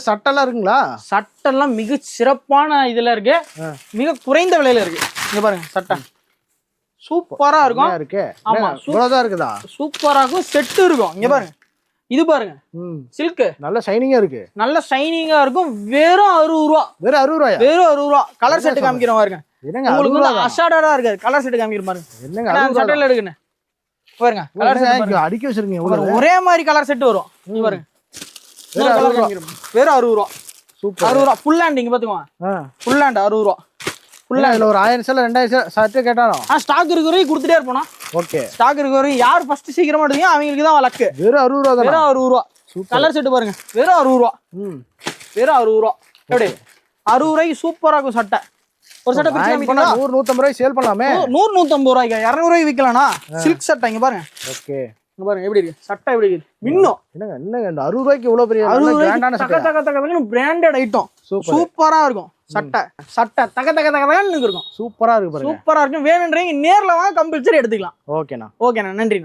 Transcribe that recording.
சட்டெல்லாம் இருக்குங்களா? சட்டெல்லாம் மிக சிறப்பான இதுல இருக்கு, மிக குறைந்த விலையில இருக்கு. இங்க பாருங்க சட்டை சூப்பரா இருக்கும். ஆமா இவ்வளவுதான் இருக்குதா? சூப்பரா இருக்கும். செட்டு இருக்கும். இங்க பாருங்க, இது பாருங்க சில்க் நல்ல ஷைனிங்கா இருக்கு. நல்ல ஷைனிங்கா இருக்கும். வெறும் 60 ரூபா. வெறும் 60 ரூபாயா? வெறும் 60 ரூபா. கலர் செட் காமிக்கிறோம் பாருங்க. என்னங்க உங்களுக்கு வந்து அஷாடரா இருக்காது. கலர் செட் காமிக்கிறோம் பாருங்க. என்னங்க நான் சட்டையில எடுக்கனே பாருங்க. கலர் செட் அடிக்க வச்சிருக்கீங்க. ஒரே மாதிரி கலர் செட் வரும். இங்க பாருங்க வெறும் 60 ரூபா. சூப்பர். 60 ரூபா ஃபுல் ஹேண்ட். இங்க பாத்துக்கோங்க, ஃபுல் ஹேண்ட் 60 ரூபா. ஃபுல்லா இதுல ஒரு 1000 சேல 2000 சட்டை கேட்டானோ ஸ்டாக் இருக்கிற வரைக்கும் கொடுத்துட்டே இருப்போம். ஓகே, ஸ்டாக் இருக்கிற வரைக்கும் யார் ஃபர்ஸ்ட் சீக்கிரமா எடுத்தீங்க அவங்களுக்கு தான் லக்கு. வெறும் 60 ரூபா தான். வெறும் 60 ரூபா. கலர் செட் பாருங்க, வெறும் 60 ரூபா. வெறும் 60 ரூபா. எப்படி 60 ரூபாய்க்கு சூப்பரா இருக்கும் சட்டை. ஒரு சட்டை பிரிச்சு காமிக்கணும். 100 150 ரூபாய் சேல் பண்ணலாமே. 100 150 ரூபாய்க்கு 200 ரூபாய்க்கு விக்கலாம்னா சில்க் சட்டை. இங்க பாருங்க. ஓகே, இங்க பாருங்க எப்படி இருக்கு சட்டை, எப்படி இருக்கு மின்னும். என்னங்க என்னங்க இந்த 60 ரூபாய்க்கு இவ்வளவு பெரிய கிராண்டான சட்டை. தக தக தகன்னு பிராண்டட் ஐட்டம். சூப்பரா இருக்கும் சட்டை. சட்டை தக தக தகன்னு இருக்கும். சூப்பரா இருக்கு பாருங்க. சூப்பரா இருக்கும். வேணும்ன்றீங்க நேர்ல வாங்க, கம்பல்சரி எடுத்துக்கலாம். ஓகேண்ணா. ஓகேண்ணா, நன்றிண்ணா.